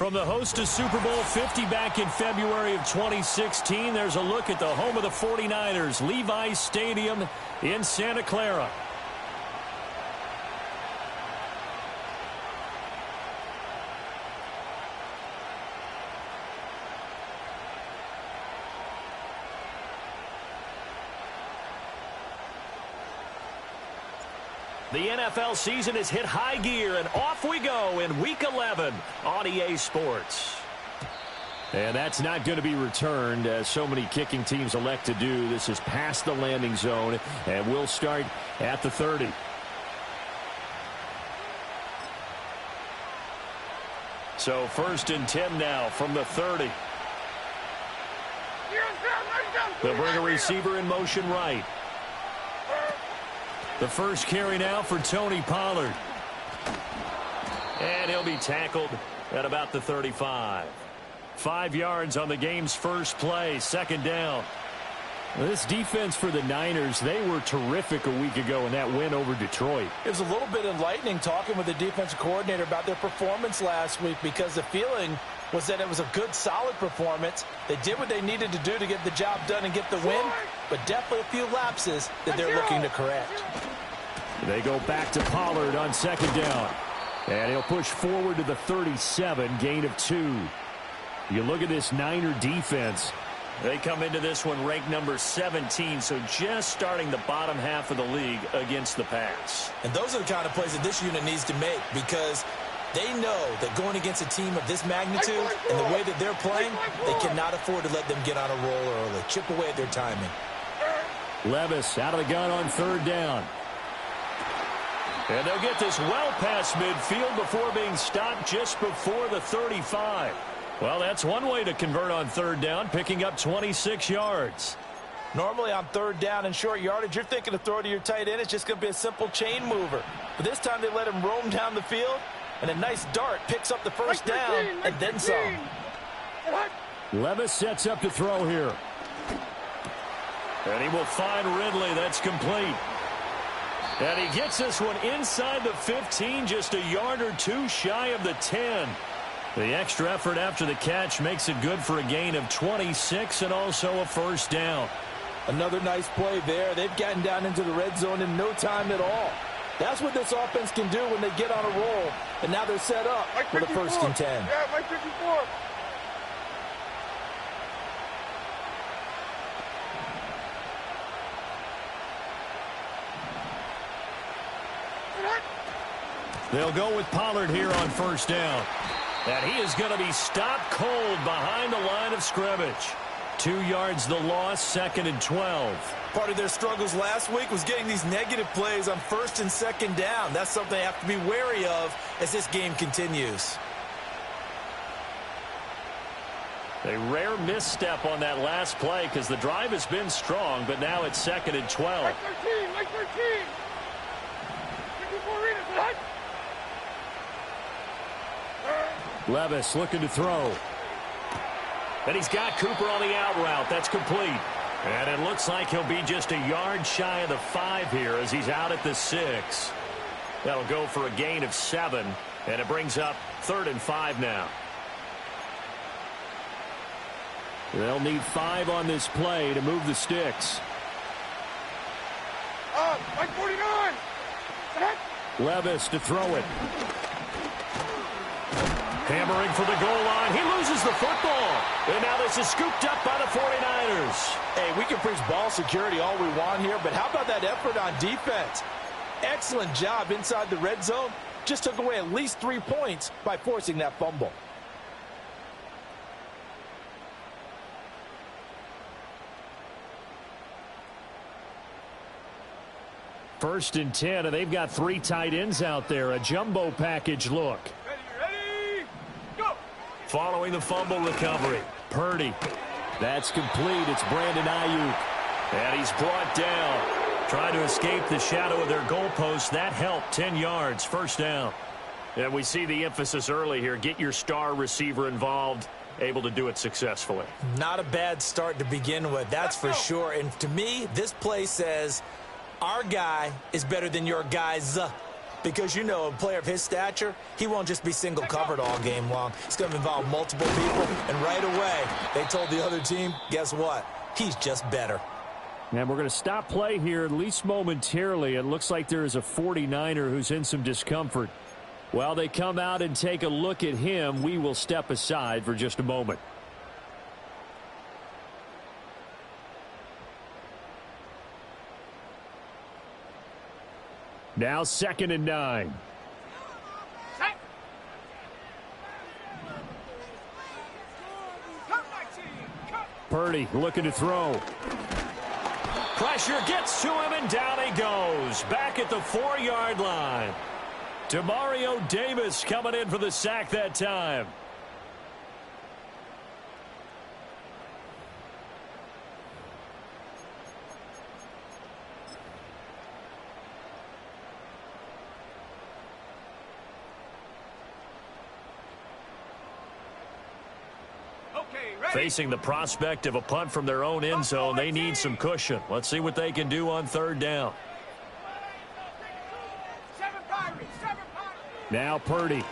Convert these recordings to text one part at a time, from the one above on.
From the host to Super Bowl 50 back in February of 2016, there's a look at the home of the 49ers, Levi's Stadium in Santa Clara. The NFL season has hit high gear, and off we go in Week 11 on EA Sports. And that's not going to be returned, as so many kicking teams elect to do. This is past the landing zone, and we'll start at the 30. So 1st and 10 now from the 30. They'll bring a receiver in motion right. The first carry now for Tony Pollard. And he'll be tackled at about the 35. 5 yards on the game's first play, 2nd down. This defense for the Niners, they were terrific a week ago in that win over Detroit. It was a little bit enlightening talking with the defensive coordinator about their performance last week, because the feeling was that it was a good, solid performance. They did what they needed to do to get the job done and get the win, but definitely a few lapses that they're looking to correct. They go back to Pollard on 2nd down. And he'll push forward to the 37, gain of 2. You look at this Niner defense. They come into this one ranked number 17, so just starting the bottom half of the league against the pass. And those are the kind of plays that this unit needs to make, because they know that going against a team of this magnitude and the way that they're playing, they cannot afford to let them get on a roll early. Chip away at their timing. Levis out of the gun on 3rd down. And they'll get this well past midfield before being stopped just before the 35. Well, that's one way to convert on 3rd down, picking up 26 yards. Normally on 3rd down and short yardage, you're thinking to throw to your tight end. It's just going to be a simple chain mover. But this time they let him roam down the field, and a nice dart picks up the first down and then some. Levis sets up to throw here. And he will find Ridley. That's complete. And he gets this one inside the 15, just a yard or 2 shy of the 10. The extra effort after the catch makes it good for a gain of 26 and also a first down. Another nice play there. They've gotten down into the red zone in no time at all. That's what this offense can do when they get on a roll. And now they're set up for the 1st and 10. Yeah, Mike 54. They'll go with Pollard here on 1st down. And he is going to be stopped cold behind the line of scrimmage. 2 yards the loss, 2nd and 12. Part of their struggles last week was getting these negative plays on 1st and 2nd down. That's something they have to be wary of as this game continues. A rare misstep on that last play because the drive has been strong, but now it's 2nd and 12. Mike 13, Mike 13. 54 readers, what? Levis looking to throw. And he's got Cooper on the out route. That's complete. And it looks like he'll be just a yard shy of the 5 here as he's out at the 6. That'll go for a gain of 7. And it brings up 3rd and 5 now. They'll need 5 on this play to move the sticks. Mike 49. Levis to throw it. Hammering for the goal line. He loses the football. And now this is scooped up by the 49ers. Hey, we can preach ball security all we want here, but how about that effort on defense? Excellent job inside the red zone. Just took away at least 3 points by forcing that fumble. First and 10, and they've got 3 tight ends out there. A jumbo package look. Ready, go! Following the fumble recovery, Purdy. That's complete. It's Brandon Ayuk. And he's brought down. Trying to escape the shadow of their goalpost. That helped. 10 yards, 1st down. And we see the emphasis early here. Get your star receiver involved. Able to do it successfully. Not a bad start to begin with, that's for sure. And to me, this play says, our guy is better than your guys. Because, you know, a player of his stature, he won't just be single covered all game long. It's going to involve multiple people, and right away, they told the other team, guess what? He's just better. And we're going to stop play here, at least momentarily. It looks like there is a 49er who's in some discomfort. While they come out and take a look at him, we will step aside for just a moment. Now 2nd and 9. Set. Come, my team. Come. Purdy looking to throw. Pressure gets to him, and down he goes. Back at the 4-yard line. Demario Davis coming in for the sack that time. Facing the prospect of a punt from their own end zone, they need some cushion. Let's see what they can do on 3rd down. Now Purdy. Able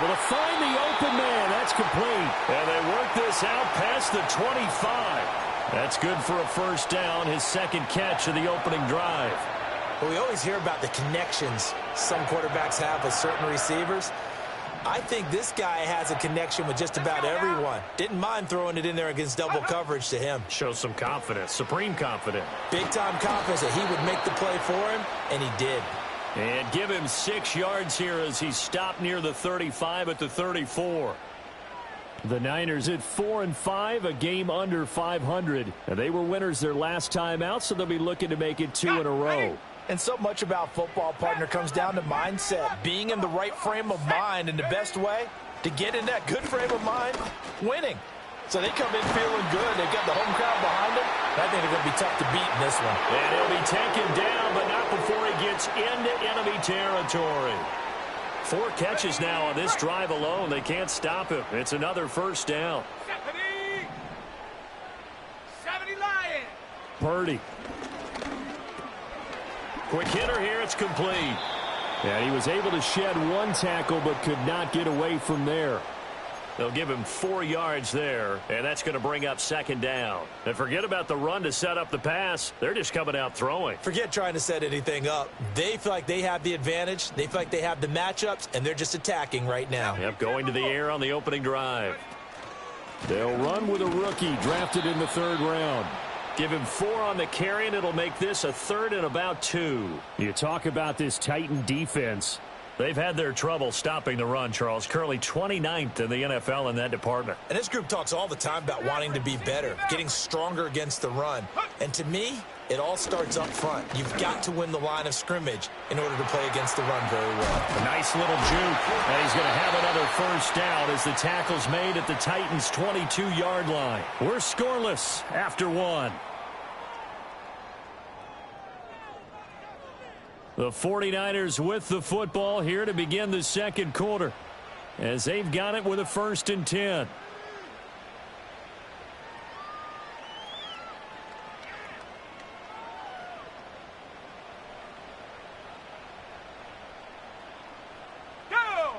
to find the open man. That's complete. And they work this out past the 25. That's good for a 1st down, his 2nd catch of the opening drive. Well, we always hear about the connections some quarterbacks have with certain receivers. I think this guy has a connection with just about everyone. Didn't mind throwing it in there against double coverage to him. Shows some confidence, supreme confidence. Big-time confidence that he would make the play for him, and he did. And give him 6 yards here as he stopped near the 35 at the 34. The Niners at 4-5, a game under 500. And they were winners their last time out, so they'll be looking to make it 2 in a row. And so much about football, partner, comes down to mindset. Being in the right frame of mind, and the best way to get in that good frame of mind, winning. So they come in feeling good. They've got the home crowd behind them. I think they're going to be tough to beat in this one. And he'll be taken down, but not before he gets into enemy territory. 4 catches now on this drive alone. They can't stop him. It's another 1st down. 70 Lions. Purdy. Quick hitter here. It's complete. And he was able to shed 1 tackle but could not get away from there. They'll give him 4 yards there, and that's going to bring up 2nd down. And forget about the run to set up the pass. They're just coming out throwing. Forget trying to set anything up. They feel like they have the advantage. They feel like they have the matchups, and they're just attacking right now. Yep, going to the air on the opening drive. They'll run with a rookie drafted in the 3rd round. Give him 4 on the carry, and it'll make this a 3rd and about 2. You talk about this Titan defense. They've had their trouble stopping the run, Charles. Currently 29th in the NFL in that department. And this group talks all the time about wanting to be better, getting stronger against the run. And to me, it all starts up front. You've got to win the line of scrimmage in order to play against the run very well. A nice little juke. And he's going to have another 1st down as the tackle's made at the Titans' 22-yard line. We're scoreless after 1. The 49ers with the football here to begin the 2nd quarter as they've got it with a 1st and 10. Go!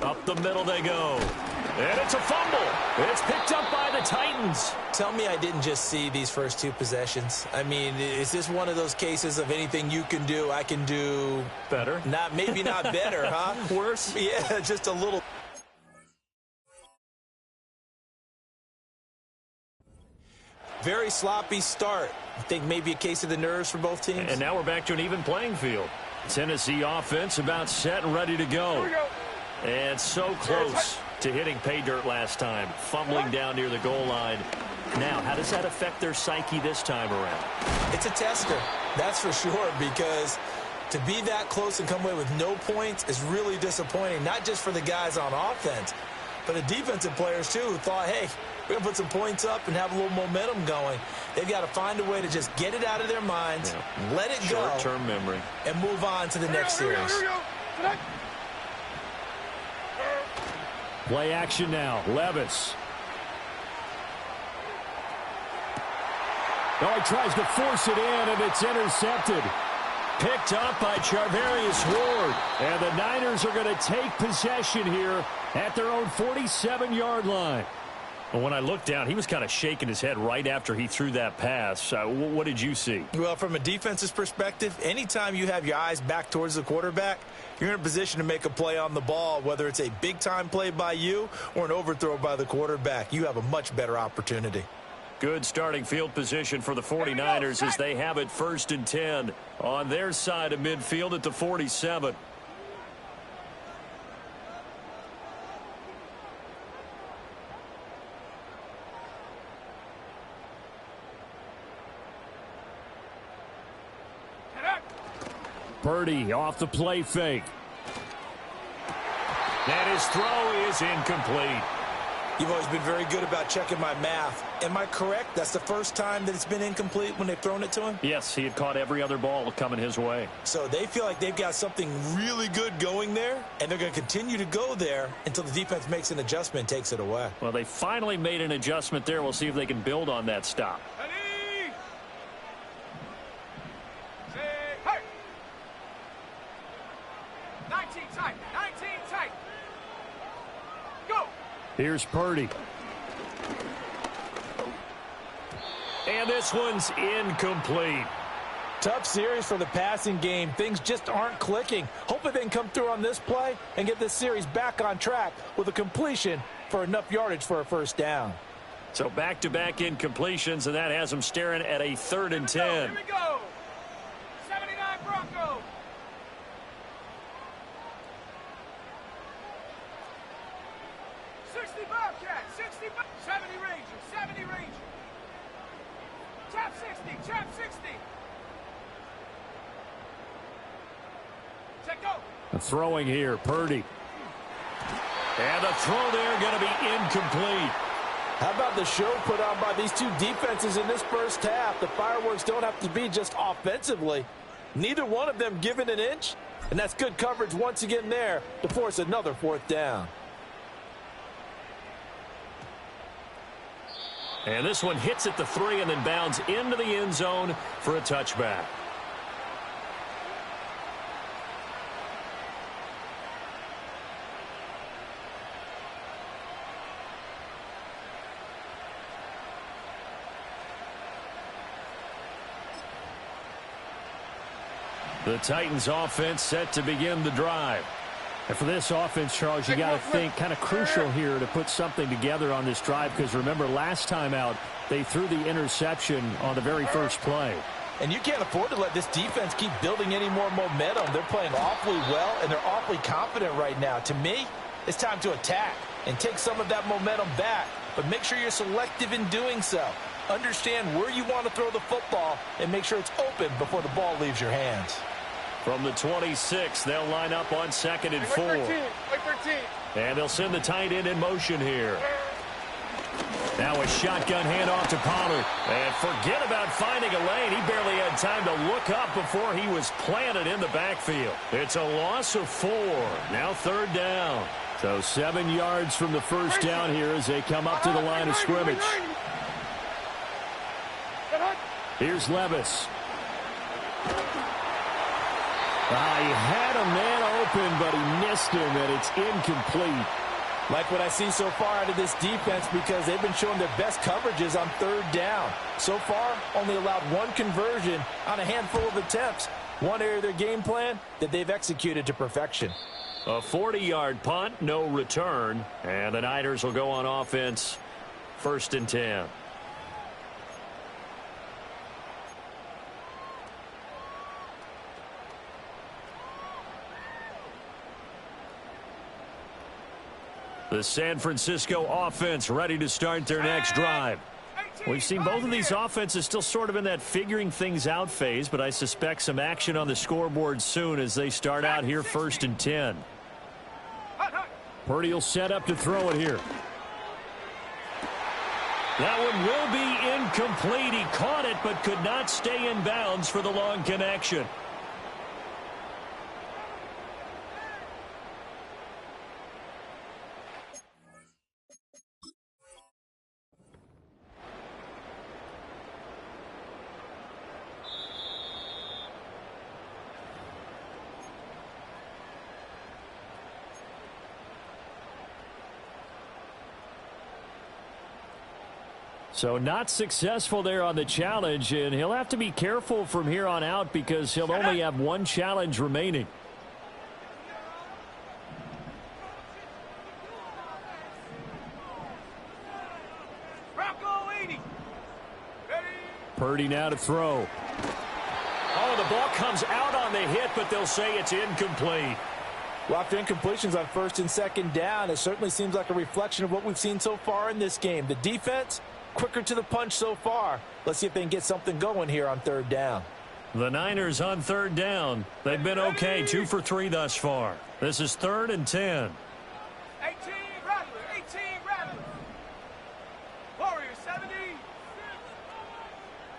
Up the middle they go. And it's a fumble. It's picked up by the Titans. Tell me I didn't just see these first 2 possessions. I mean, is this one of those cases of anything you can do, I can do better? Maybe not better, huh? Worse? Yeah, just a little. Very sloppy start. I think maybe a case of the nerves for both teams. And now we're back to an even playing field. Tennessee offense about set and ready to go. And so close to hitting pay dirt last time. Fumbling down near the goal line. Now, how does that affect their psyche this time around? It's a tester, that's for sure, because to be that close and come away with no points is really disappointing, not just for the guys on offense, but the defensive players, too, who thought, hey, we're going to put some points up and have a little momentum going. They've got to find a way to just get it out of their minds, let it go, short-term memory, and move on to the next series. Play action now. Levis. Oh, he tries to force it in, and it's intercepted. Picked up by Charvarius Ward. And the Niners are going to take possession here at their own 47-yard line. Well, when I looked down, he was kind of shaking his head right after he threw that pass. What did you see? Well, from a defense's perspective, anytime you have your eyes back towards the quarterback, you're in a position to make a play on the ball, whether it's a big-time play by you or an overthrow by the quarterback. You have a much better opportunity. Good starting field position for the 49ers as they have it 1st and 10 on their side of midfield at the 47. Purdy off the play fake. And his throw is incomplete. You've always been very good about checking my math. Am I correct? That's the first time that it's been incomplete when they've thrown it to him? Yes, he had caught every other ball coming his way. So they feel like they've got something really good going there, and they're going to continue to go there until the defense makes an adjustment and takes it away. Well, they finally made an adjustment there. We'll see if they can build on that stop. Ready? Say, hey! 19 tight. 19 tight. Go! Here's Purdy. And this one's incomplete. Tough series for the passing game. Things just aren't clicking. Hopefully they can come through on this play and get this series back on track with a completion for enough yardage for a first down. So back-to-back incompletions, and that has them staring at a 3rd and 10. Here we go. 79 Broncos. Bobcat, 60, 70 Rangers, 70 Rangers. Chap 60, chap 60. Check go. The throwing here, Purdy. And the throw there going to be incomplete. How about the show put on by these two defenses in this first half? The fireworks don't have to be just offensively. Neither one of them given an inch, and that's good coverage once again there to force another 4th down. And this one hits at the 3 and then bounds into the end zone for a touchback. The Titans offense set to begin the drive. And for this offense, Charles, you got to think kind of crucial here to put something together on this drive, because remember last time out they threw the interception on the very first play. And you can't afford to let this defense keep building any more momentum. They're playing awfully well, and they're awfully confident right now. To me, it's time to attack and take some of that momentum back, but make sure you're selective in doing so. Understand where you want to throw the football and make sure it's open before the ball leaves your hands. From the 26, they'll line up on 2nd and 4. And they'll send the tight end in motion here. Now a shotgun handoff to Pollard. And forget about finding a lane. He barely had time to look up before he was planted in the backfield. It's a loss of 4. Now 3rd down. So 7 yards from the first down here as they come up to the line of scrimmage. Here's Levis. He had a man open, but he missed him, and it's incomplete. Like what I see so far out of this defense, because they've been showing their best coverages on 3rd down. So far, only allowed 1 conversion on a handful of attempts. One area of their game plan that they've executed to perfection. A 40-yard punt, no return, and the Niners will go on offense 1st and 10. The San Francisco offense ready to start their next drive. We've seen both of these offenses still sort of in that figuring things out phase, but I suspect some action on the scoreboard soon as they start out here 1st and 10. Purdy will set up to throw it here. That one will be incomplete. He caught it but could not stay in bounds for the long connection. So not successful there on the challenge, and he'll have to be careful from here on out because he'll only have one challenge remaining. Bronco 80. Ready. Purdy now to throw. Oh, the ball comes out on the hit, but they'll say it's incomplete. Well, after incompletions on first and second down, it certainly seems like a reflection of what we've seen so far in this game. The defense, quicker to the punch so far. Let's see if they can get something going here on third down. The Niners on third down. They've been okay, 2 for 3 thus far. This is 3rd and 10. 18 Rattler. 18 Rattler. Warrior 70.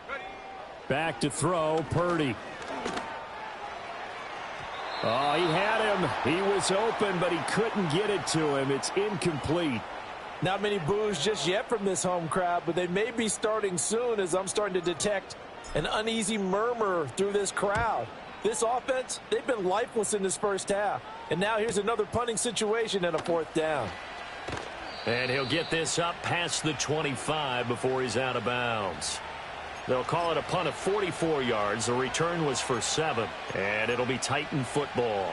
Ready. Back to throw, Purdy. Oh, he had him. He was open, but he couldn't get it to him. It's incomplete. Not many boos just yet from this home crowd, but they may be starting soon as I'm starting to detect an uneasy murmur through this crowd. This offense, they've been lifeless in this first half. And now here's another punting situation and a 4th down. And he'll get this up past the 25 before he's out of bounds. They'll call it a punt of 44 yards. The return was for 7, and it'll be Titan football.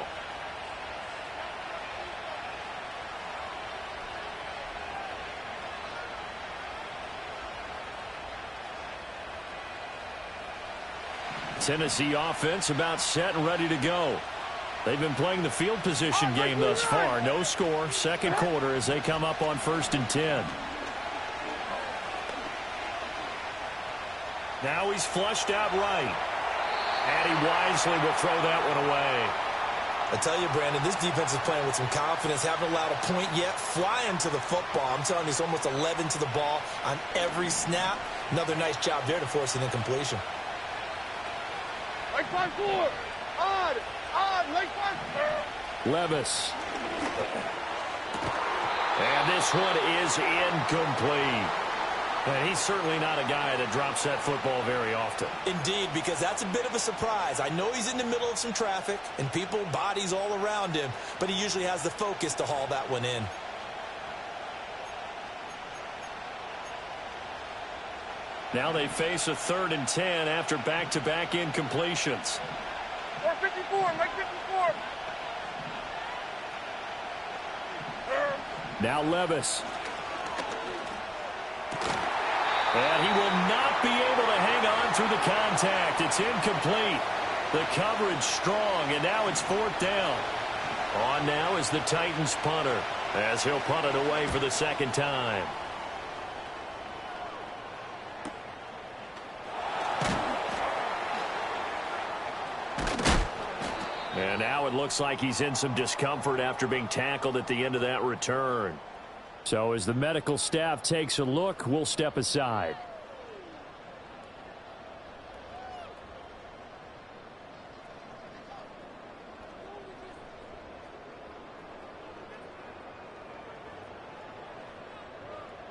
Tennessee offense about set and ready to go. They've been playing the field position game thus far. No score, second quarter as they come up on 1st and 10. Now he's flushed out right. And he wisely will throw that one away. I tell you, Brandon, this defense is playing with some confidence. Haven't allowed a point yet. Flying to the football. I'm telling you, it's almost 11 to the ball on every snap. Another nice job there to force an incompletion. Like 5-4. Odd. Like 5. Levis. And this one is incomplete. And he's certainly not a guy that drops that football very often. Indeed, because that's a bit of a surprise. I know he's in the middle of some traffic and people, bodies all around him, but he usually has the focus to haul that one in. Now they face a 3rd and 10 after back-to-back incompletions. 454, like 54. Now Levis. And he will not be able to hang on through the contact. It's incomplete. The coverage strong, and now it's 4th down. On now is the Titans punter, as he'll punt it away for the 2nd time. And now it looks like he's in some discomfort after being tackled at the end of that return. So as the medical staff takes a look, we'll step aside.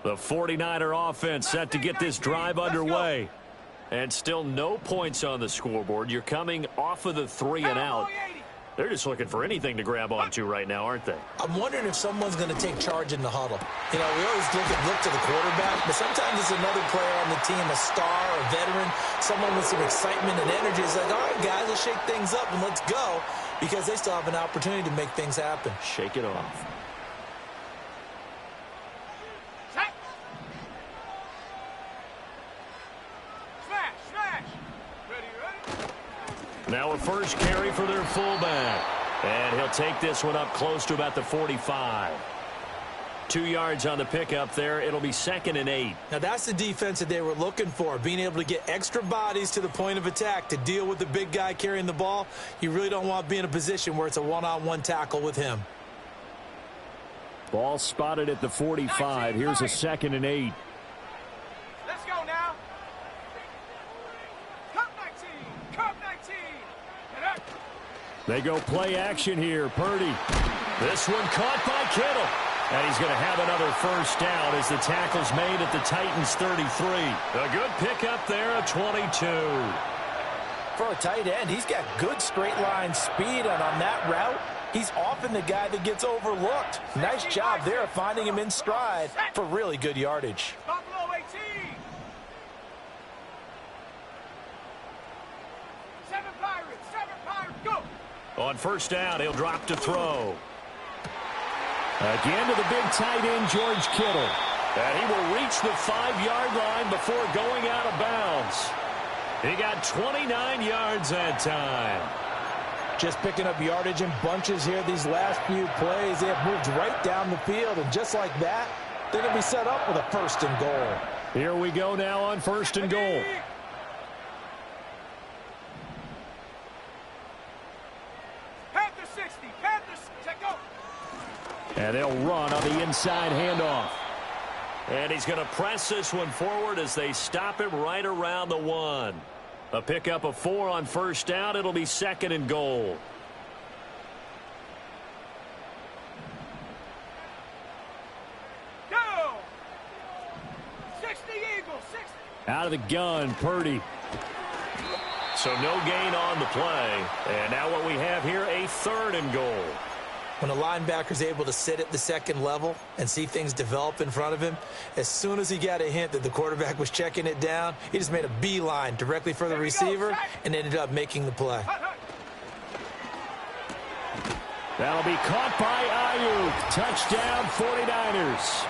The 49er offense set to get this drive underway. And still no points on the scoreboard. You're coming off of the 3 and out. They're just looking for anything to grab onto right now, aren't they? I'm wondering if someone's going to take charge in the huddle. You know, we always look to the quarterback, but sometimes it's another player on the team, a star, a veteran, someone with some excitement and energy. It's like, all right, guys, let's shake things up and let's go, because they still have an opportunity to make things happen. Shake it off. Now a first carry for their fullback. And he'll take this one up close to about the 45. 2 yards on the pickup there. It'll be 2nd and 8. Now that's the defense that they were looking for, being able to get extra bodies to the point of attack to deal with the big guy carrying the ball. You really don't want to be in a position where it's a one-on-one tackle with him. Ball spotted at the 45. Here's a 2nd and 8. They go play action here. Purdy. This one caught by Kittle. And he's going to have another first down as the tackle's made at the Titans' 33. A good pickup there at 22. For a tight end, he's got good straight line speed, and on that route, he's often the guy that gets overlooked. Nice job there of finding him in stride for really good yardage. Buffalo 18. 7 Pirates, go. On first down, he'll drop to throw. Again to the big tight end, George Kittle. And he will reach the 5-yard line before going out of bounds. He got 29 yards that time. Just picking up yardage in bunches here these last few plays. They have moved right down the field, and just like that, they're going to be set up with a 1st and goal. Here we go now on 1st and goal. Panther 60, Panthers, check go. And they'll run on the inside handoff. And he's going to press this one forward as they stop him right around the 1. A pickup of 4 on first down. It'll be 2nd and goal. Go. 60 Eagles, 60. Out of the gun, Purdy. So no gain on the play. And now what we have here, a 3rd and goal. When a linebacker's able to sit at the 2nd level and see things develop in front of him, as soon as he got a hint that the quarterback was checking it down, he just made a beeline directly for the receiver and ended up making the play. That'll be caught by Ayuk. Touchdown, 49ers.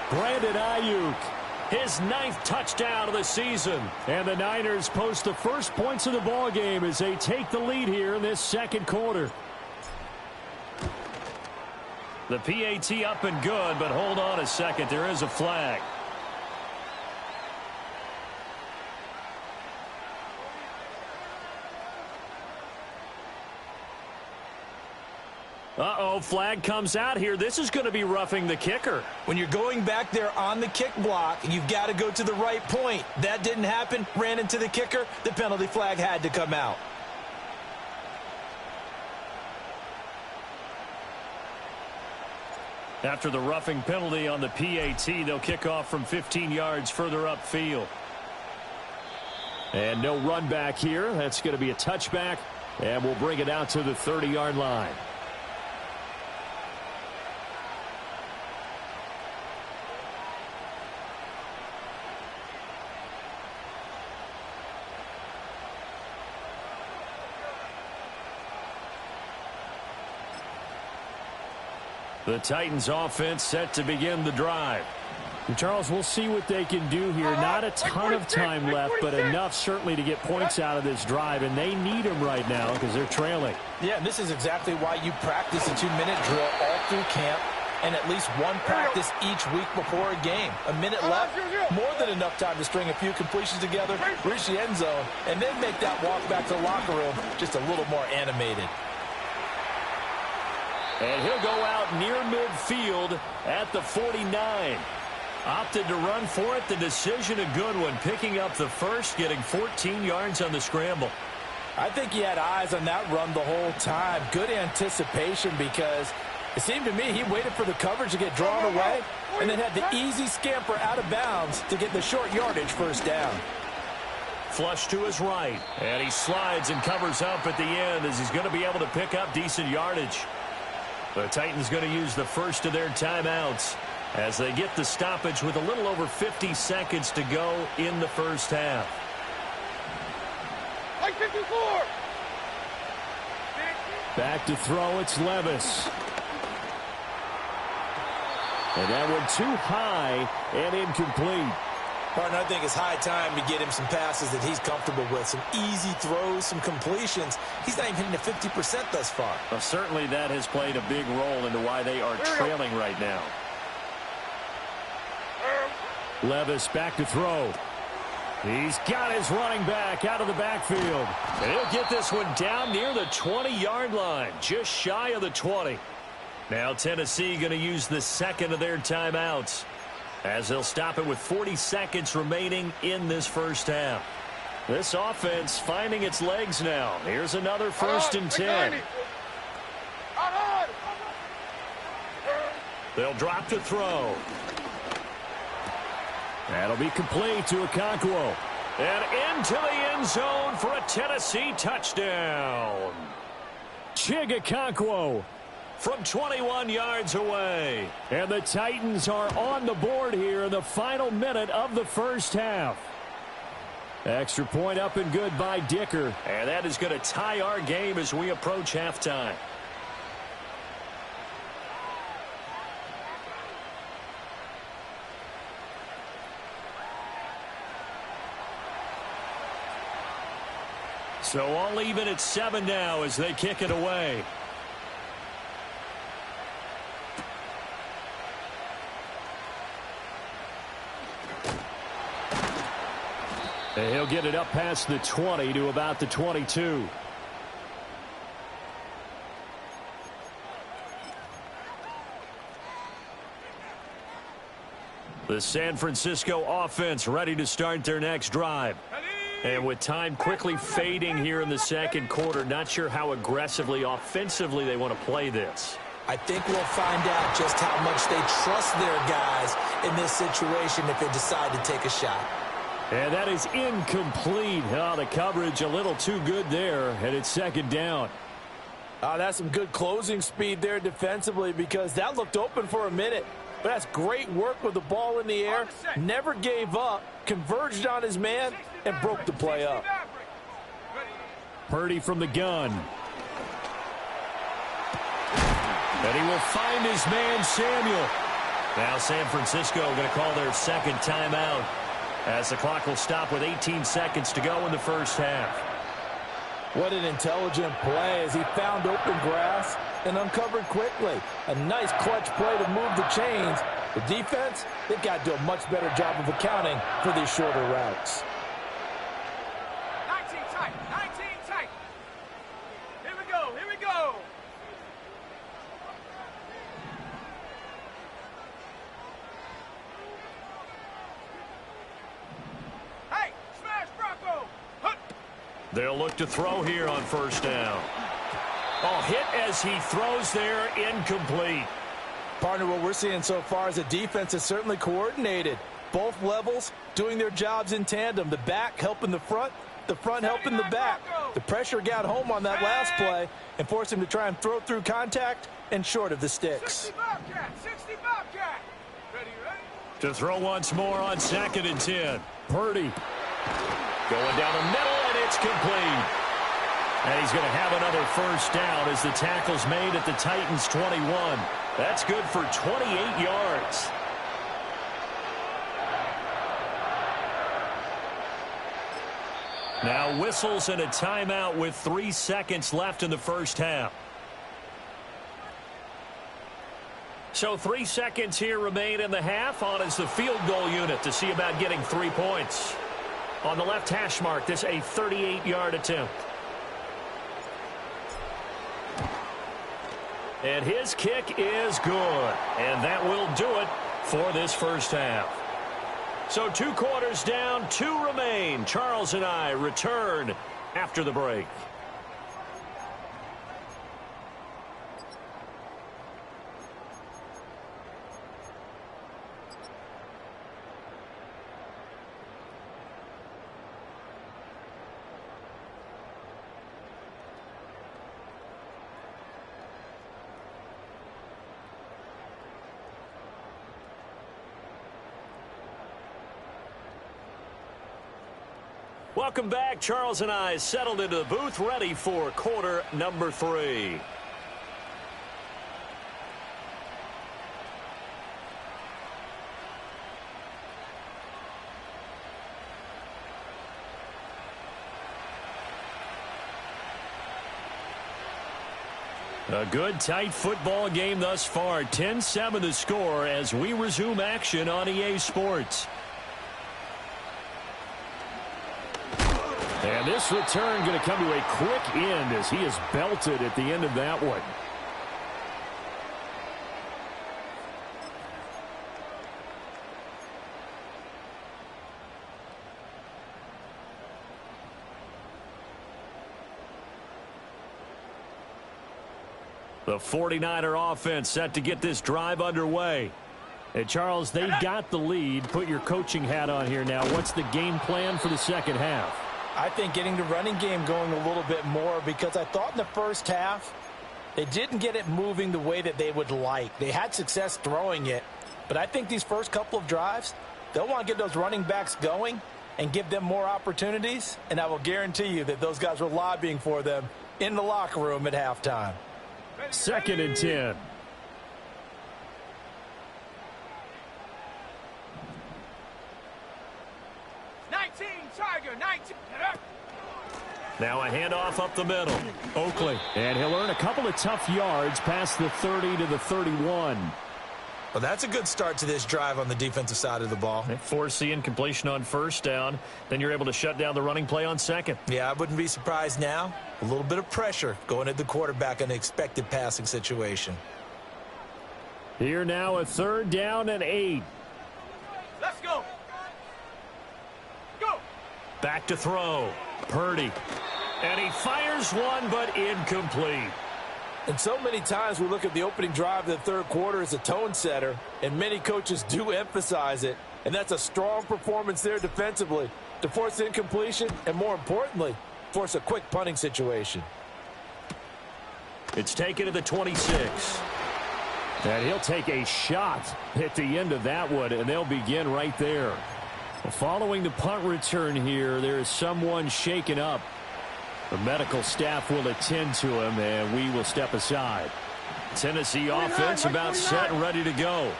Brandon Ayuk, his 9th touchdown of the season. And the Niners post the first points of the ball game as they take the lead here in this 2nd quarter. The PAT up and good, but hold on a second. There is a flag. Uh-oh, flag comes out here. This is going to be roughing the kicker. When you're going back there on the kick block, you've got to go to the right point. That didn't happen. Ran into the kicker. The penalty flag had to come out. After the roughing penalty on the PAT, they'll kick off from 15 yards further upfield. And no run back here. That's going to be a touchback, and we'll bring it out to the 30-yard line. The Titans offense set to begin the drive. And Charles, we'll see what they can do here. Not a ton of time left, but enough certainly to get points out of this drive, and they need them right now because they're trailing. Yeah, and this is exactly why you practice a 2-minute drill all through camp and at least one practice each week before a game. A minute left, more than enough time to string a few completions together, reach the end zone, and then make that walk back to the locker room just a little more animated. And he'll go out near midfield at the 49. Opted to run for it. The decision a good one. Picking up the first, getting 14 yards on the scramble. I think he had eyes on that run the whole time. Good anticipation because it seemed to me he waited for the coverage to get drawn away and then had the easy scamper out of bounds to get the short yardage first down. Flush to his right. And he slides and covers up at the end as he's going to be able to pick up decent yardage. The Titans going to use the first of their timeouts as they get the stoppage with a little over 50 seconds to go in the first half. Like 54. Back to throw, it's Levis. And that one too high and incomplete. Partner, I think it's high time to get him some passes that he's comfortable with. Some easy throws, some completions. He's not even hitting the 50% thus far. Well, certainly that has played a big role into why they are trailing right now. Levis back to throw. He's got his running back out of the backfield. And he'll get this one down near the 20-yard line, just shy of the 20. Now Tennessee going to use the second of their timeouts, as they'll stop it with 40 seconds remaining in this first half. This offense finding its legs now. Here's another 1st and 10. They'll drop to throw. That'll be complete to Okonkwo. And into the end zone for a Tennessee touchdown. Chig Okonkwo from 21 yards away. And the Titans are on the board here in the final minute of the first half. Extra point up and good by Dicker. And that is going to tie our game as we approach halftime. So all even at 7 now as they kick it away. And he'll get it up past the 20 to about the 22. The San Francisco offense ready to start their next drive. And with time quickly fading here in the second quarter, not sure how aggressively, offensively they want to play this. I think we'll find out just how much they trust their guys in this situation if they decide to take a shot. And that is incomplete. Oh, the coverage a little too good there, and it's 2nd down. That's some good closing speed there defensively because that looked open for a minute. But that's great work with the ball in the air. Never gave up, converged on his man, and broke the play up. Purdy from the gun. And he will find his man, Samuel. Now San Francisco going to call their 2nd timeout as the clock will stop with 18 seconds to go in the first half. What an intelligent play as he found open grass and uncovered quickly. A nice clutch play to move the chains. The defense, they've got to do a much better job of accounting for these shorter routes. 19 tight, 19 tight. Here we go, here we go. Hey, smash Bronco. Hup. They'll look to throw here on 1st down. Oh, hit as he throws there, incomplete. Partner, what we're seeing so far is the defense is certainly coordinated. Both levels doing their jobs in tandem. The back helping the front helping the back. The pressure got home on that last play and forced him to try and throw through contact and short of the sticks. 60 Bobcat, 60 Bobcat. Ready, ready? To throw once more on 2nd and 10. Purdy going down the middle, and it's complete. And he's going to have another 1st down as the tackle's made at the Titans' 21. That's good for 28 yards. Now whistles and a timeout with 3 seconds left in the first half. So 3 seconds here remain in the half. On is the field goal unit to see about getting 3 points. On the left hash mark, this a 38-yard attempt. And his kick is good. And that will do it for this first half. So 2 quarters down, 2 remain. Charles and I return after the break. Welcome back. Charles and I settled into the booth, ready for quarter number 3. A good, tight football game thus far. 10-7 the score as we resume action on EA Sports. And this return going to come to a quick end as he is belted at the end of that one. The 49er offense set to get this drive underway. Hey, Charles, they've got the lead. Put your coaching hat on here now. What's the game plan for the second half? I think getting the running game going a little bit more, because I thought in the first half they didn't get it moving the way that they would like. They had success throwing it, but I think these first couple of drives, they'll want to get those running backs going and give them more opportunities, and I will guarantee you that those guys were lobbying for them in the locker room at halftime. 2nd and 10. Tiger, 19. Now a handoff up the middle. Oakley. And he'll earn a couple of tough yards past the 30 to the 31. Well, that's a good start to this drive on the defensive side of the ball. They force the incompletion on first down. Then you're able to shut down the running play on second. Yeah, I wouldn't be surprised now. A little bit of pressure going at the quarterback in an expected passing situation. Here now a 3rd down and 8. Let's go. Go. Back to throw. Purdy. And he fires one, but incomplete. And so many times we look at the opening drive of the third quarter as a tone setter, and many coaches do emphasize it. And that's a strong performance there defensively to force incompletion and, more importantly, force a quick punting situation. It's taken to the 26. And he'll take a shot at the end of that one, and they'll begin right there. Following the punt return here, there is someone shaken up. The medical staff will attend to him, and we will step aside. Tennessee offense about set and ready to go.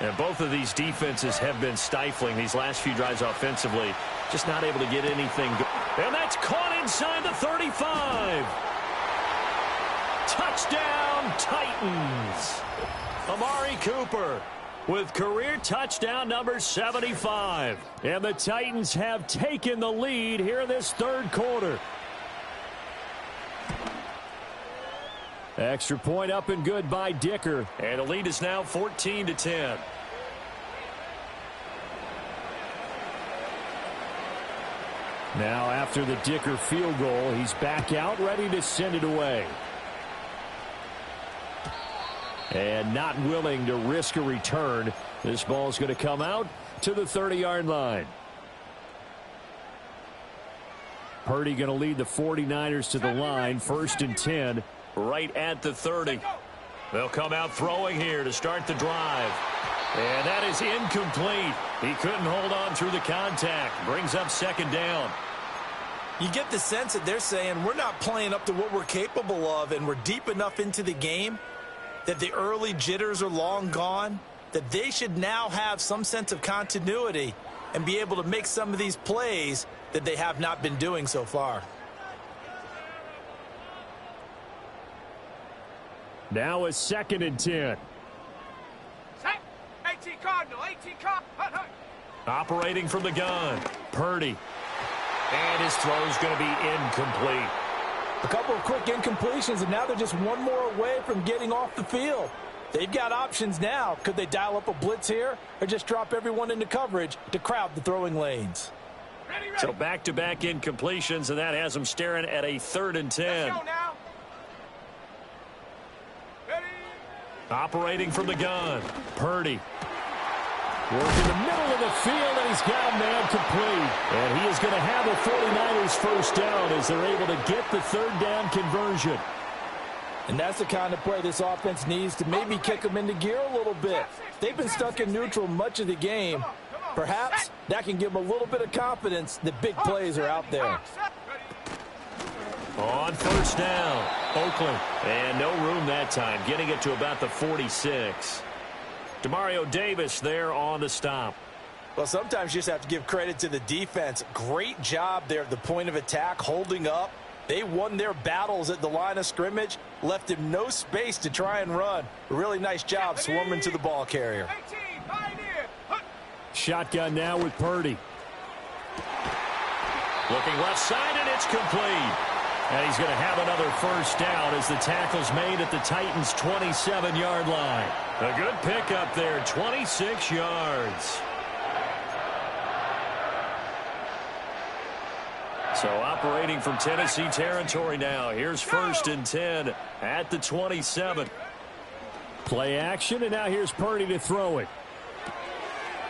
And both of these defenses have been stifling these last few drives offensively. Just not able to get anything. And that's caught inside the 35. Touchdown, Titans. Amari Cooper with career touchdown number 75. And the Titans have taken the lead here in this third quarter. Extra point up and good by Dicker. And the lead is now 14-10. Now after the Dicker field goal, he's back out ready to send it away. And not willing to risk a return. This ball's going to come out to the 30-yard line. Purdy going to lead the 49ers to the line, 1st and 10. Right at the 30. They'll come out throwing here to start the drive. And that is incomplete. He couldn't hold on through the contact. Brings up 2nd down. You get the sense that they're saying we're not playing up to what we're capable of, and we're deep enough into the game that the early jitters are long gone, that they should now have some sense of continuity and be able to make some of these plays that they have not been doing so far. Now a 2nd and 10. Set. 18 Cardinal. 18 Cardinal. Operating from the gun. Purdy. And his throw's going to be incomplete. A couple of quick incompletions, and now they're just one more away from getting off the field. They've got options now. Could they dial up a blitz here or just drop everyone into coverage to crowd the throwing lanes? Ready. So back-to-back incompletions, and that has them staring at a 3rd and 10. Let's go now. Ready. Operating from the gun. Purdy. Working the middle of the field, and he's got a man complete. And he is going to have the 49ers first down as they're able to get the 3rd down conversion. And that's the kind of play this offense needs to maybe kick them into gear a little bit. They've been stuck in neutral much of the game. Perhaps that can give them a little bit of confidence that big plays are out there. On 1st down, Oakland. And no room that time, getting it to about the 46. Demario Davis there on the stop. Well, sometimes you just have to give credit to the defense. Great job there at the point of attack, holding up. They won their battles at the line of scrimmage, left him no space to try and run. A really nice job swarming to the ball carrier. 18 Pioneer. Shotgun now with Purdy. Looking left side, and it's complete. And he's going to have another first down as the tackle's made at the Titans' 27-yard line. A good pickup there, 26 yards. So operating from Tennessee territory now. Here's 1st and 10 at the 27. Play action, and now here's Purdy to throw it.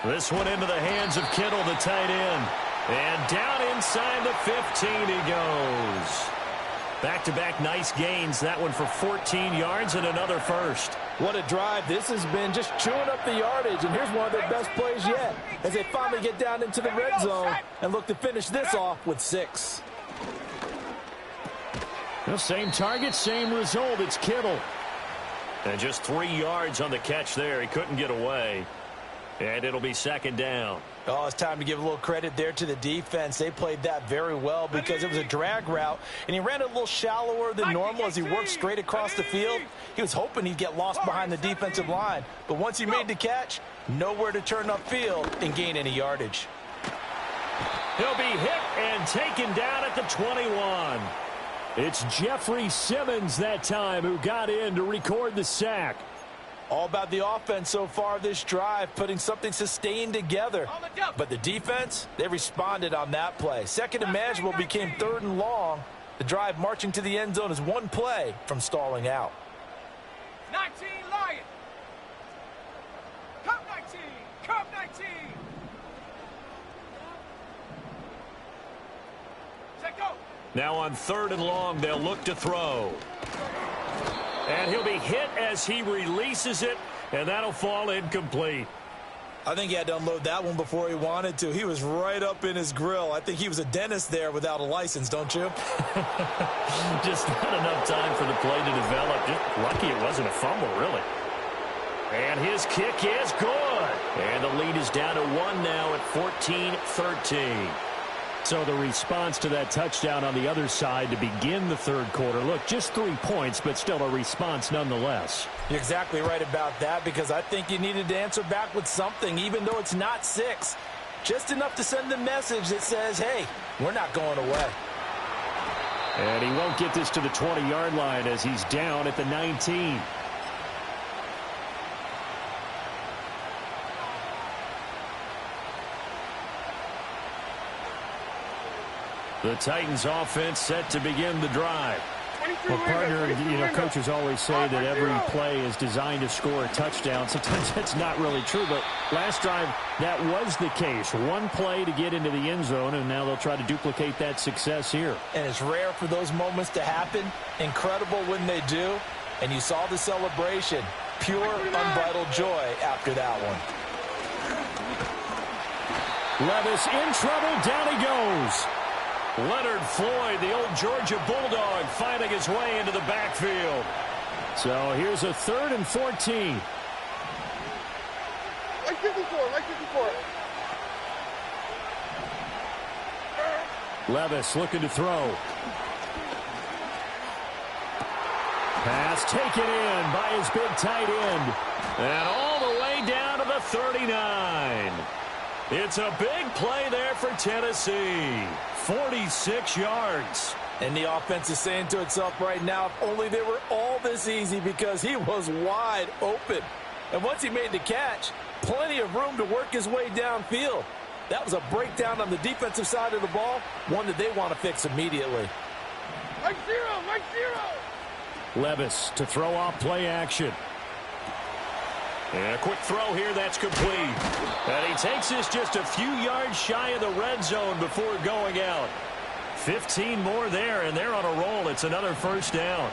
This one into the hands of Kittle, the tight end. And down inside the 15 he goes. Back-to-back nice gains. That one for 14 yards and another first. What a drive. This has been just chewing up the yardage, and here's one of their best plays yet as they finally get down into the red zone and look to finish this off with 6. The same target, same result. It's Kittle. And just 3 yards on the catch there. He couldn't get away. And it'll be 2nd down. Oh, it's time to give a little credit there to the defense. They played that very well because it was a drag route, and he ran a little shallower than normal as he worked straight across the field. He was hoping he'd get lost behind the defensive line, but once he made the catch, nowhere to turn upfield and gain any yardage. He'll be hit and taken down at the 21. It's Jeffrey Simmons that time who got in to record the sack. All about the offense so far this drive, putting something sustained together. But the defense, they responded on that play. Second and manageable became 3rd and long. The drive marching to the end zone is one play from stalling out. 19 Lion. Come 19. Come 19. Set go. Now on 3rd and long, they'll look to throw. And he'll be hit as he releases it, and that'll fall incomplete. I think he had to unload that one before he wanted to. He was right up in his grill. I think he was a dentist there without a license, don't you? Just not enough time for the play to develop. Just lucky it wasn't a fumble, really. And his kick is good. And the lead is down to 1 now at 14-13. So the response to that touchdown on the other side to begin the 3rd quarter. Look, just 3 points, but still a response nonetheless. You're exactly right about that because I think you needed to answer back with something, even though it's not 6. Just enough to send the message that says, hey, we're not going away. And he won't get this to the 20-yard line as he's down at the 19. The Titans offense set to begin the drive. Well, partner, coaches always say that every play is designed to score a touchdown. Sometimes that's not really true, but last drive, that was the case. One play to get into the end zone, and now they'll try to duplicate that success here. And it's rare for those moments to happen. Incredible when they do. And you saw the celebration. Pure, unbridled joy after that one. Levis in trouble. Down he goes. Leonard Floyd, the old Georgia Bulldog, finding his way into the backfield. So here's a 3rd and 14. Like 54. Levis looking to throw. Pass taken in by his big tight end. And all the way down to the 39. It's a big play there for Tennessee. 46 yards. And the offense is saying to itself right now, if only they were all this easy because he was wide open. And once he made the catch, plenty of room to work his way downfield. That was a breakdown on the defensive side of the ball, one that they want to fix immediately. Like zero. Levis to throw off play action. And a quick throw here, that's complete. And he takes this just a few yards shy of the red zone before going out. 15 more there, and they're on a roll. It's another 1st down.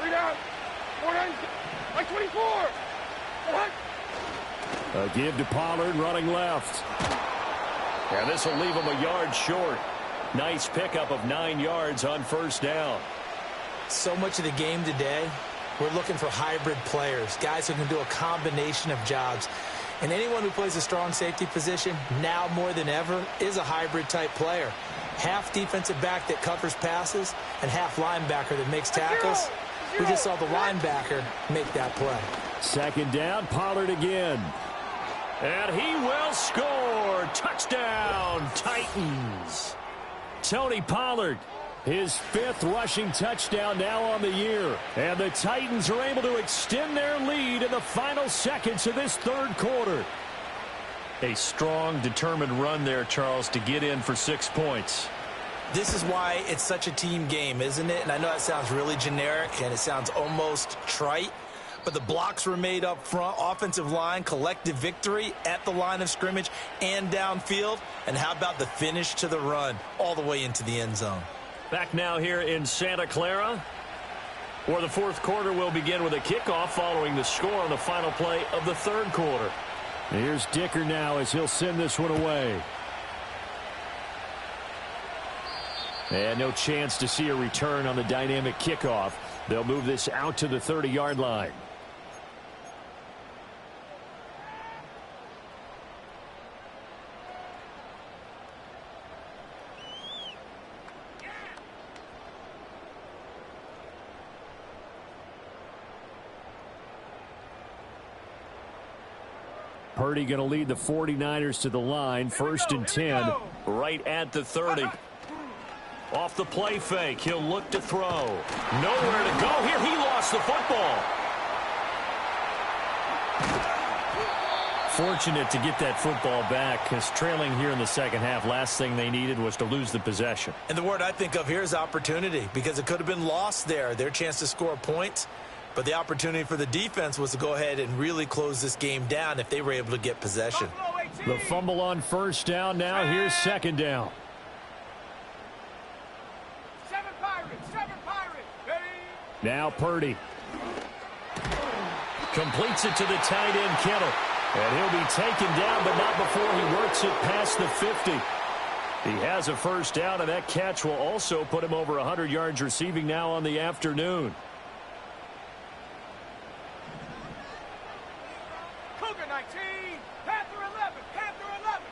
3 down. 4 down. Like 24. What? A give to Pollard running left. And this will leave him a yard short. Nice pickup of 9 yards on 1st down. So much of the game today, we're looking for hybrid players, guys who can do a combination of jobs. And anyone who plays a strong safety position, now more than ever, is a hybrid-type player. Half defensive back that covers passes and half linebacker that makes tackles. We just saw the linebacker make that play. 2nd down, Pollard again. And he will score. Touchdown, Titans. Tony Pollard, his 5th rushing touchdown now on the year. And the Titans are able to extend their lead in the final seconds of this 3rd quarter. A strong, determined run there, Charles, to get in for 6 points. This is why it's such a team game, isn't it? And I know that sounds really generic and it sounds almost trite, but the blocks were made up front, offensive line, collective victory at the line of scrimmage and downfield. And how about the finish to the run all the way into the end zone? Back now here in Santa Clara, where the fourth quarter will begin with a kickoff following the score on the final play of the third quarter. Here's Dicker now as he'll send this one away. And no chance to see a return on the dynamic kickoff. They'll move this out to the 30-yard line. Purdy going to lead the 49ers to the line. First and 10. Right at the 30. Off the play fake. He'll look to throw. Nowhere to go here. He lost the football. Fortunate to get that football back, because trailing here in the second half, last thing they needed was to lose the possession. And the word I think of here is opportunity, because it could have been lost there. Their chance to score points. But the opportunity for the defense was to go ahead and really close this game down if they were able to get possession. The fumble on first down. Now here's second down. Seven Pirates. Now Purdy. Completes it to the tight end, Kittle. And he'll be taken down, but not before he works it past the 50. He has a first down, and that catch will also put him over 100 yards receiving now on the afternoon. Cougar 19, Panther 11, Panther 11.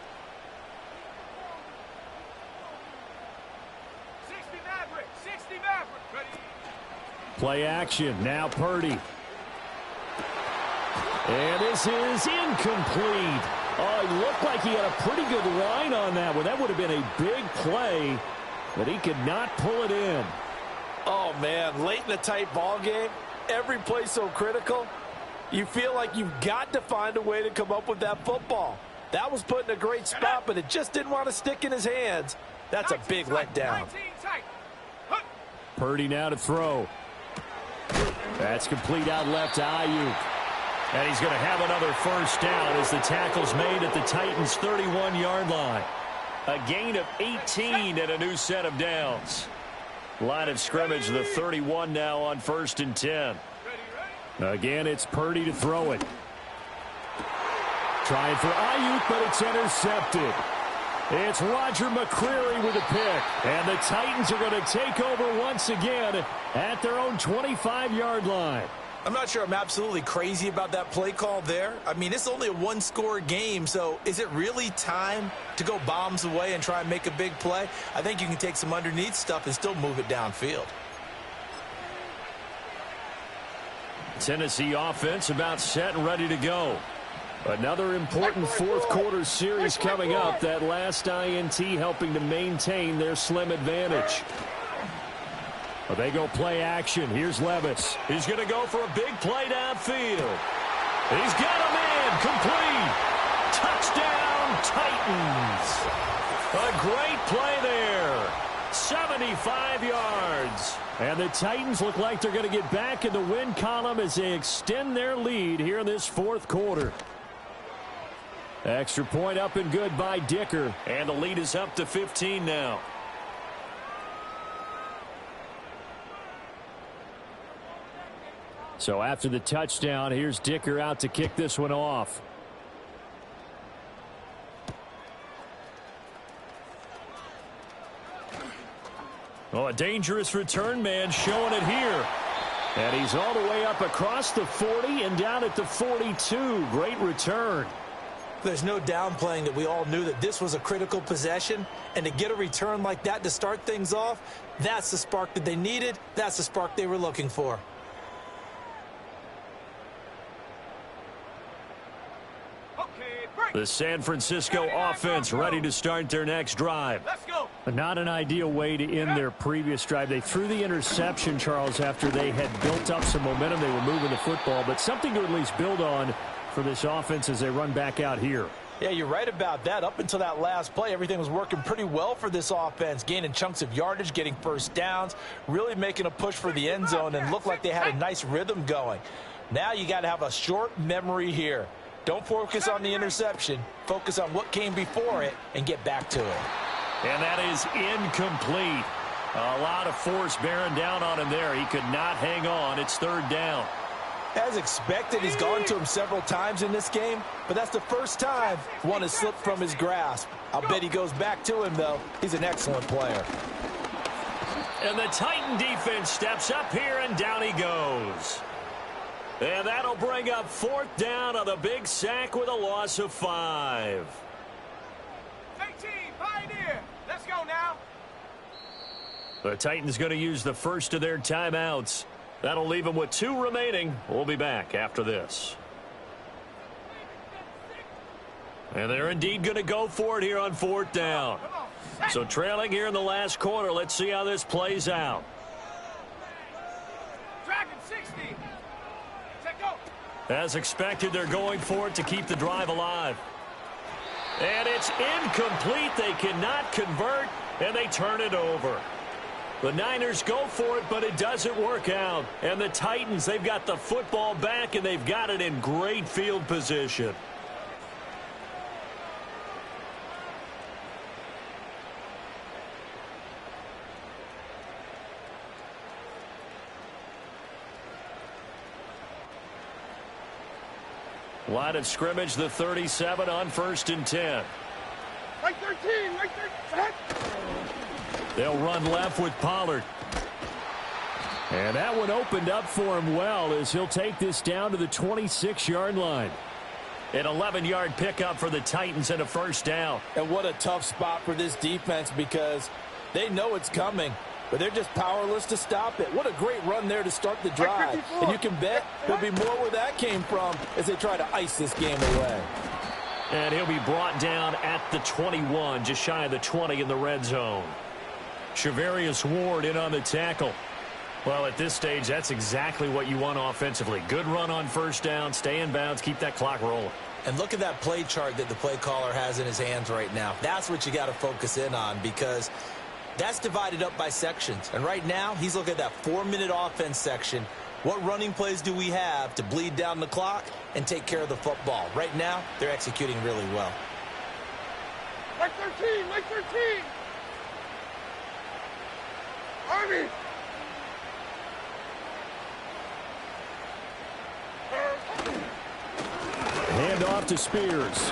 60 Maverick. Ready? Play action. Now Purdy. And this is incomplete. Oh, he looked like he had a pretty good line on that one. That would have been a big play, but he could not pull it in. Oh, man, late in a tight ball game, every play so critical. You feel like you've got to find a way to come up with that football. That was put in a great spot, but it just didn't want to stick in his hands. That's a big letdown. Purdy now to throw. That's complete out left to Ayuk. And he's going to have another first down as the tackle's made at the Titans' 31-yard line. A gain of 18 and a new set of downs. Line of scrimmage, the 31 now on first and 10. Again, it's Purdy to throw it. Trying for Ayuk, but it's intercepted. It's Roger McCreary with a pick. And the Titans are going to take over once again at their own 25-yard line. I'm not sure I'm absolutely crazy about that play call there. I mean, it's only a one-score game, so is it really time to go bombs away and try and make a big play? I think you can take some underneath stuff and still move it downfield. Tennessee offense about set and ready to go. Another important fourth quarter series coming up. That last INT helping to maintain their slim advantage. Well, they go play action. Here's Levis. He's going to go for a big play downfield. He's got a man complete. Touchdown, Titans. A great play there. 75 yards. And the Titans look like they're going to get back in the win column as they extend their lead here in this fourth quarter. Extra point up and good by Dicker. And the lead is up to 15 now. So after the touchdown, here's Dicker out to kick this one off. Oh, a dangerous return man showing it here. And he's all the way up across the 40 and down at the 42. Great return. There's no downplaying that we all knew that this was a critical possession. And to get a return like that to start things off, that's the spark that they needed. That's the spark they were looking for. The San Francisco offense ready to start their next drive. Let's go. Not an ideal way to end their previous drive. They threw the interception, Charles, after they had built up some momentum. They were moving the football, but something to at least build on for this offense as they run back out here. Yeah, you're right about that. Up until that last play, everything was working pretty well for this offense, gaining chunks of yardage, getting first downs, really making a push for the end zone, and looked like they had a nice rhythm going. Now you got to have a short memory here. Don't focus on the interception. Focus on what came before it and get back to it. And that is incomplete. A lot of force bearing down on him there. He could not hang on. It's third down. As expected, he's gone to him several times in this game, but that's the first time one has slipped from his grasp. I'll bet he goes back to him, though. He's an excellent player. And the Titan defense steps up here, and down he goes. And that'll bring up fourth down on the big sack with a loss of 5. 18, Pioneer. Let's go now. The Titans going to use the first of their timeouts. That'll leave them with 2 remaining. We'll be back after this. And they're indeed going to go for it here on fourth down. So trailing here in the last quarter. Let's see how this plays out. Dragon 60. Set go. As expected, they're going for it to keep the drive alive. And it's incomplete. They cannot convert, and they turn it over. The Niners go for it, but it doesn't work out. And the Titans, they've got the football back, and they've got it in great field position. Line of scrimmage, the 37 on 1st and 10. Right 13, right 13. They'll run left with Pollard. And that one opened up for him well as he'll take this down to the 26-yard line. An 11-yard pickup for the Titans and a first down. And what a tough spot for this defense because they know it's coming, but they're just powerless to stop it. What a great run there to start the drive. And you can bet there'll be more where that came from as they try to ice this game away. And he'll be brought down at the 21, just shy of the 20 in the red zone. Shavarius Ward in on the tackle. Well, at this stage, that's exactly what you want offensively. Good run on first down, stay in bounds, keep that clock rolling. And look at that play chart that the play caller has in his hands right now. That's what you got to focus in on because that's divided up by sections. And right now, he's looking at that 4-minute offense section. What running plays do we have to bleed down the clock and take care of the football? Right now, they're executing really well. Right 13, right 13. Army. Hand off to Spears.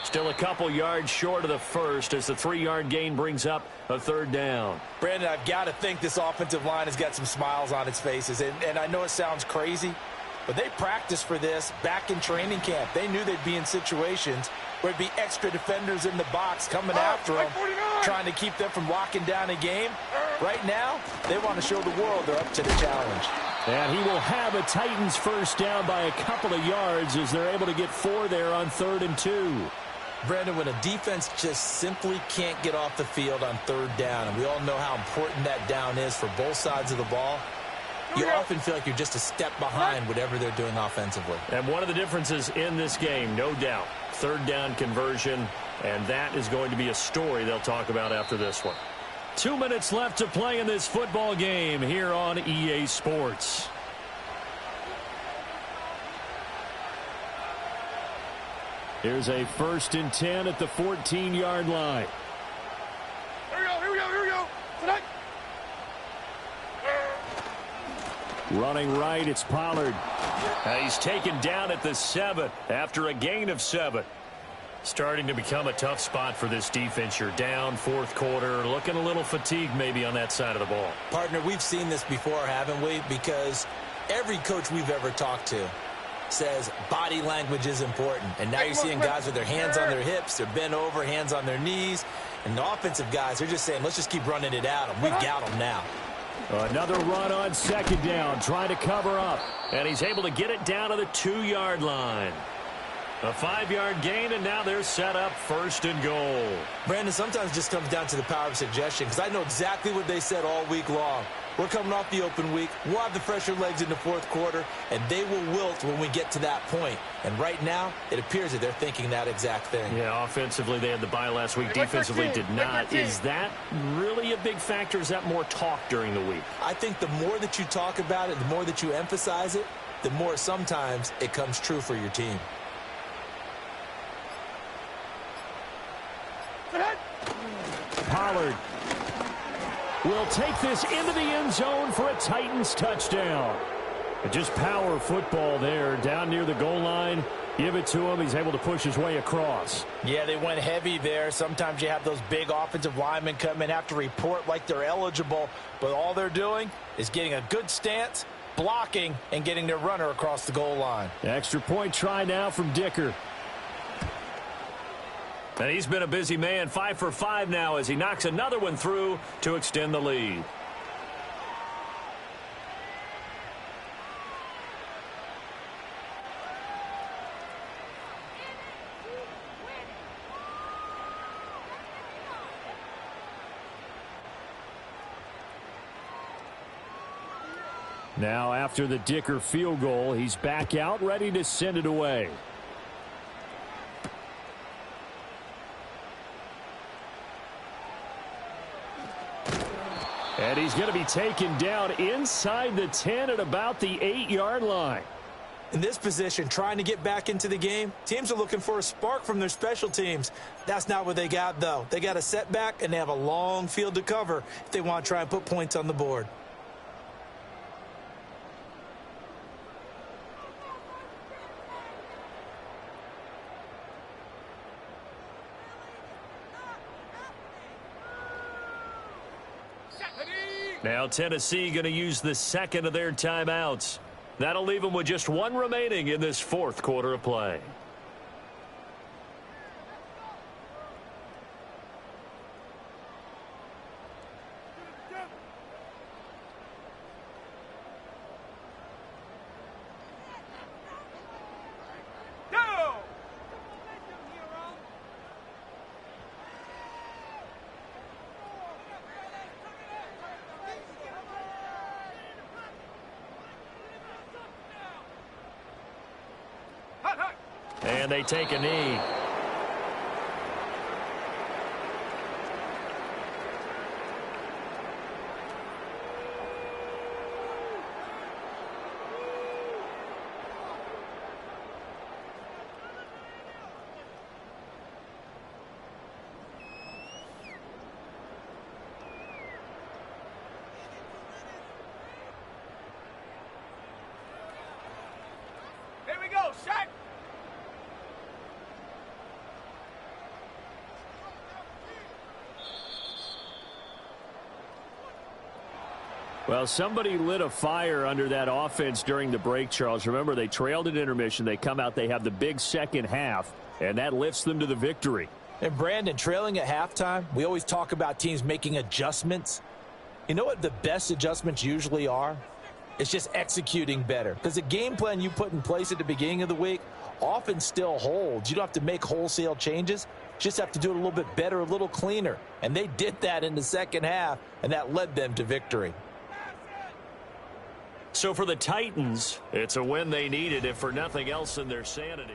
Still a couple yards short of the first as the 3-yard gain brings up a third down. Brandon, I've got to think this offensive line has got some smiles on its faces. And I know it sounds crazy, but they practiced for this back in training camp. They knew they'd be in situations where it'd be extra defenders in the box coming after them, trying to keep them from locking down a game. Right now, they want to show the world they're up to the challenge. And he will have a Titans first down by a couple of yards as they're able to get 4 there on 3rd and 2. Brandon, when a defense just simply can't get off the field on 3rd down, and we all know how important that down is for both sides of the ball, you often feel like you're just a step behind whatever they're doing offensively. And one of the differences in this game, no doubt, 3rd down conversion, and that is going to be a story they'll talk about after this one. 2 minutes left to play in this football game here on EA Sports. Here's a 1st and 10 at the 14-yard line. Here we go, here we go, here we go. Tonight. Running right, it's Pollard. He's taken down at the 7 after a gain of 7. Starting to become a tough spot for this defense. You're down 4th quarter, looking a little fatigued maybe on that side of the ball. Partner, we've seen this before, haven't we? Because every coach we've ever talked to says body language is important. And now you're seeing guys with their hands on their hips, they're bent over, hands on their knees. And the offensive guys, they're just saying, let's just keep running it at them. We've got them now. Another run on 2nd down, trying to cover up. And he's able to get it down to the 2-yard line. A 5-yard gain, and now they're set up 1st and goal. Brandon, sometimes it just comes down to the power of suggestion, because I know exactly what they said all week long. We're coming off the open week. We'll have the fresher legs in the 4th quarter, and they will wilt when we get to that point. And right now, it appears that they're thinking that exact thing. Yeah, offensively, they had the bye last week. Defensively, did not. Is that really a big factor? Is that more talk during the week? I think the more that you talk about it, the more that you emphasize it, the more sometimes it comes true for your team. Pollard will take this into the end zone for a Titans touchdown. Just power football there down near the goal line. Give it to him. He's able to push his way across. Yeah, they went heavy there. Sometimes you have those big offensive linemen come in, have to report like they're eligible, but all they're doing is getting a good stance, blocking, and getting their runner across the goal line. Extra point try now from Dicker. And he's been a busy man, 5 for 5 now as he knocks another one through to extend the lead. Now after the Dicker field goal, he's back out, ready to send it away. And he's going to be taken down inside the 10 at about the 8-yard line. In this position, trying to get back into the game, teams are looking for a spark from their special teams. That's not what they got, though. They got a setback, and they have a long field to cover if they want to try and put points on the board. Now Tennessee going to use the second of their timeouts. That'll leave them with just one remaining in this 4th quarter of play. And they take a knee. Here we go, Shaq. Well, somebody lit a fire under that offense during the break, Charles. Remember, they trailed at intermission. They come out, they have the big second half, and that lifts them to the victory. And Brandon, trailing at halftime, we always talk about teams making adjustments. You know what the best adjustments usually are? It's just executing better. Because the game plan you put in place at the beginning of the week often still holds. You don't have to make wholesale changes. Just have to do it a little bit better, a little cleaner. And they did that in the second half, and that led them to victory. So for the Titans, it's a win they needed, if for nothing else, in their sanity.